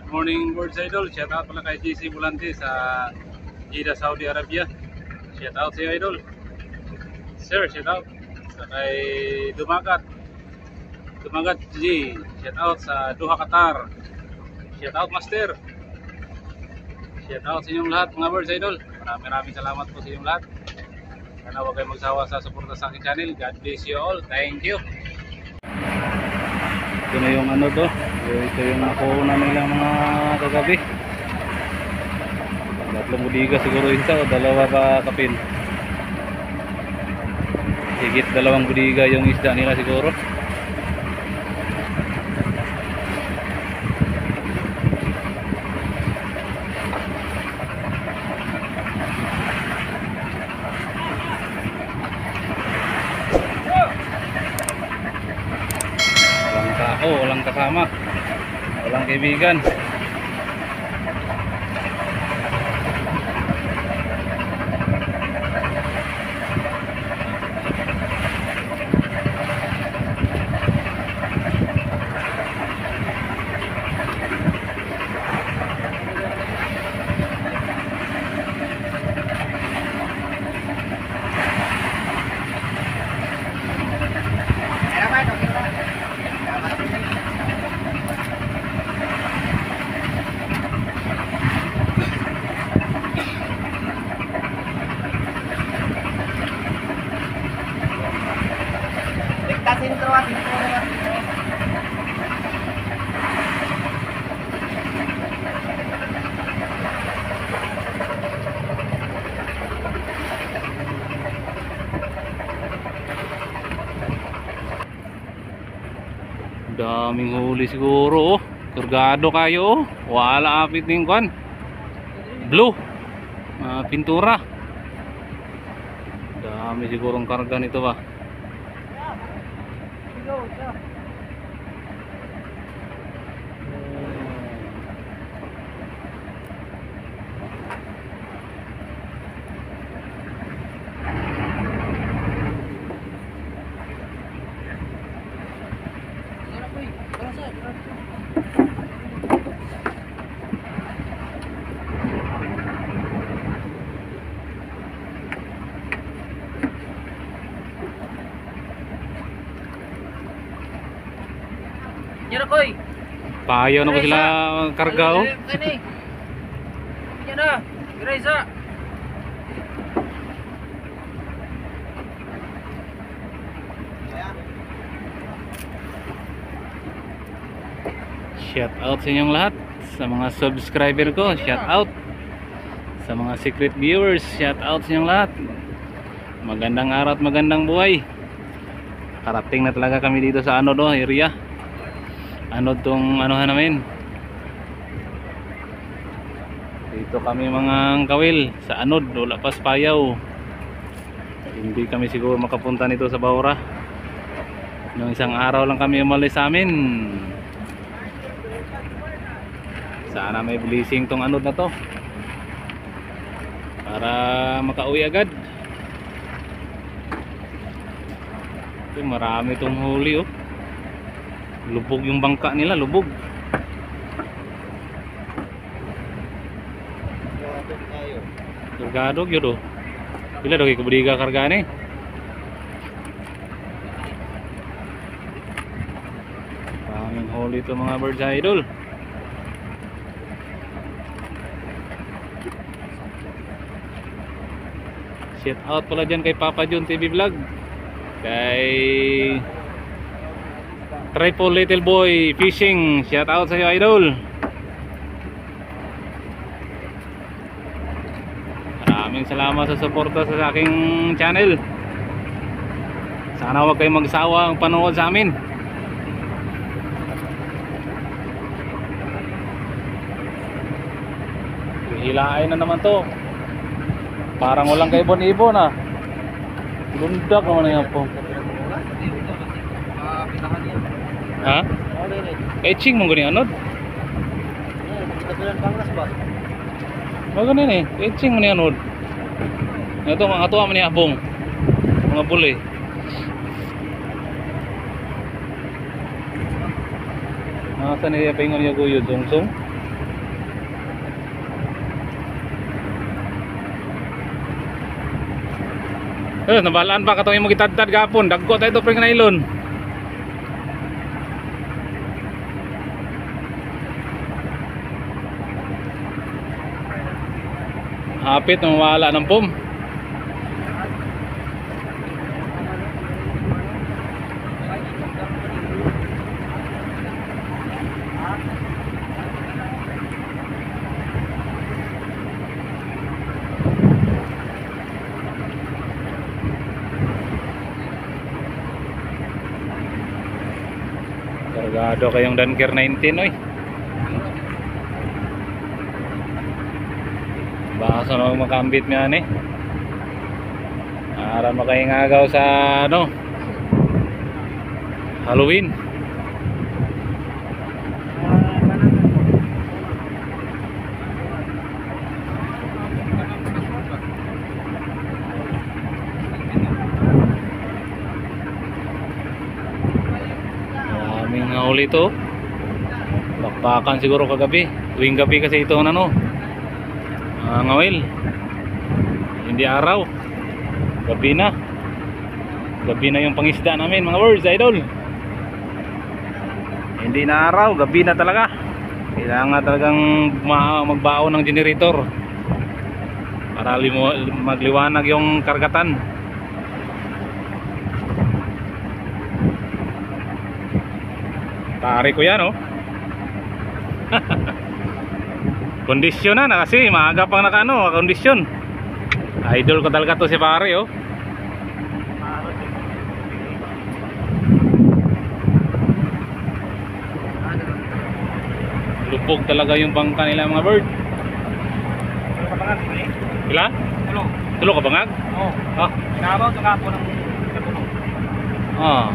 Morning Words Idol, shout out pala kay GC Volante sa Jeddah, Saudi Arabia. Shout out sa iyo, Idol. Sir, shout out sa kay Dumagat G. Shout out sa Doha, Qatar. Shout out Master. Shout out sa inyong lahat mga Words Idol. Maraming salamat po sa inyong lahat. Sana huwag kayong magsawa sa suporta sa aking channel. God bless you all. Thank you. Ito na yung ano to. Ito yung nakuha nila mga kagabi. Tatlong budiga siguro isa o dalawa pa kapin. Higit 2 budiga yung isda nila siguro. Walang kasama, walang kaibigan. Daming huli siguro, oh. Kargado kayo, oh. Wala apit ning kwan. Blue. Pintura. Dami sigurong karga nito ba. Payo na ko sila karga, oh. Yan na, Graisa. Shout out sa inyong lahat, sa mga subscriber ko, shout out sa mga secret viewers, shout out sa inyong lahat. Magandang araw at magandang buhay. Karating na talaga kami dito sa ano do, area. Ano tong anuhan namin. Dito kami mga kawil sa anod, wala pa Payaw. Hindi kami siguro makapunta nito sa Baura. Noong isang araw lang kami umalis sa amin. Sana may blessing tong anod na to para makauwi agad. Ito, marami tong huli, oh. Lubog yung bangka nila, lubog. Kargado gyud, oh. Pila daw kay kabudiga kargane. Daming huli ito mga Birds Idol. Shout out pala dyan kay Papa John TV Vlog, kay Triple Little Boy Fishing, shout out sa iyo, Idol. Maraming salamat sa suporta sa aking channel. Sana huwag kayong magsawa ang panood sa amin. Hilain na naman to. Parang walang kay ibon-ibon, ah. Lundak naman na yan po. Ha? Etching mo gani anod? Maganin eh, etching mo ni anod. Ito mga tuwa mo ni abong. Mga buli. Nasa niya paingon niya kuyo, Zongsong. Nabalaan pa katong imong gitadtad gapon. Dagko tayo ito pring nylon. Hapit na mawala ng pum. Kargado kayong Dunker 19 oy. Baka sa mga makambit nga ni. Para makaingagaw sa ano Halloween. Maraming huli to. Bakbakan siguro kagabi. Tuwing gabi kasi ito ano. Ngawil. Hindi araw. Gabi na. Gabi na yung pangisda namin mga birds idol. Hindi na araw, gabi na talaga. Kailangan talagang magbaon ng generator para magliwanag yung kargatan. Pare ko yan oh. Kondisyon na kasi maaga pang nakaano, kondisyon. Idol ko talaga to si pare oh. Lupog talaga yung bangka nila mga bird. Ila? Tulo ka bangag? Oo. Ah, inabaw sa kapo ng kapuno. Ah.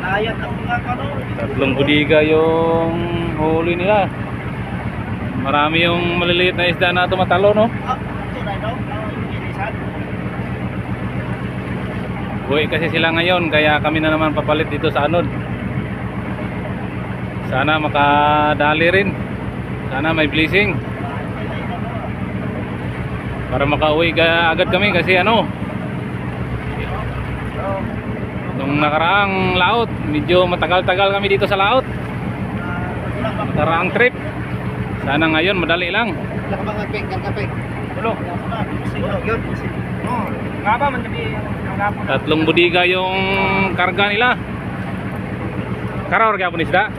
Layat ang mga kano. Tatlong budiga yung huli nila. Marami yung maliliit na isda na tumatalo no? Buhay kasi sila ngayon kaya kami na naman papalit dito sa anod. Sana makadali rin. Sana may blessing para makauwi agad kami kasi ano nung nakaraang laot medyo matagal-tagal kami dito sa laot. Nakaraang trip. Sana ngayon madali lang. Tatlong budiga yung karga nila. Karawar kaya po isda?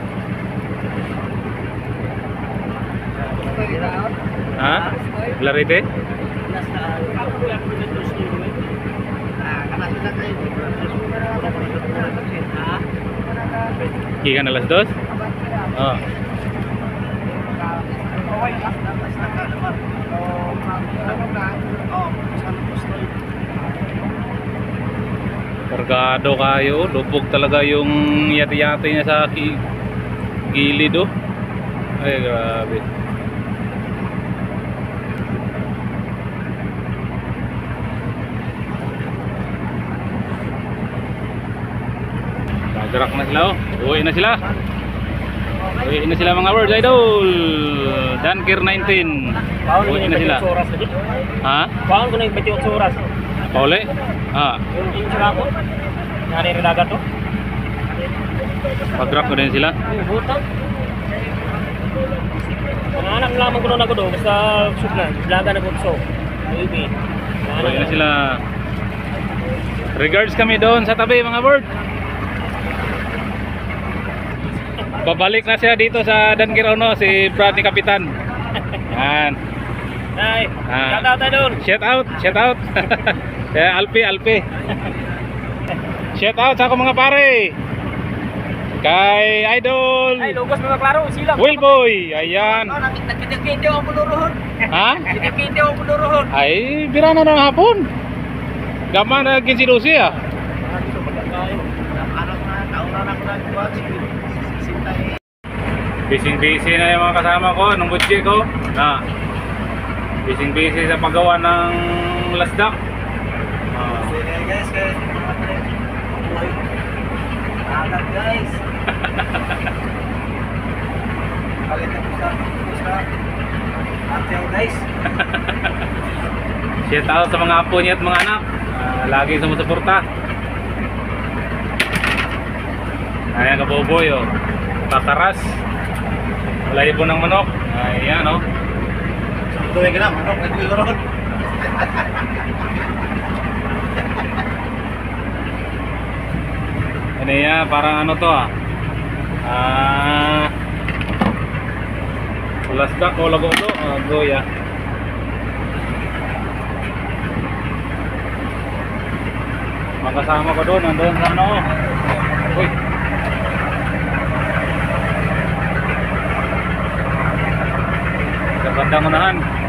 Ha? Larite? Ikan alas 2? Oh. Kargado kayo, lupog talaga yung yati-yati niya sa gilid oh. Ay grabe. Nagrak na sila oh. Uwi na sila. Uwi na sila mga birds idol. Dunker 19. Uwi na sila. Ha? Paano ko na yung 28 oras? Pauli? Ha? Yung sila ko? Nari rilagan to? Pag-drop ko din sila? Butang. Mga anak lamang ko na ko doon. Basta suklan. Blaga na ko so. Uwi na sila. Regards kami doon sa tabi mga bird. Babalik na siya dito sa Dunker no, si Brad ni Kapitan. Yan. Ay, shout out doon. Shout out. Alpi. Shout out sa ako mga pare. Kay Idol. Ay, lugos mga klaro, sila. Will boy, ayan. Nakikita ako muluruhon. Ha? Nakikita ako muluruhon. Ay, bira na ng hapon. Gaman na ginsilusi ah. Busy na yung mga kasama ko nung budget ko na busy sa paggawa ng lasdak. Guys shout out sa mga apo niya at mga anak. lagi sumusuporta. Ayan kaboboy oh. Tataras. Layo ng manok. Ayan oh. Tuloy ka na, manok, nagbigoron. Ano yan, parang ano to lasdak o lago to, goya. Makasama ko doon, nandun sa ano. Uy. Sa bandang unahan.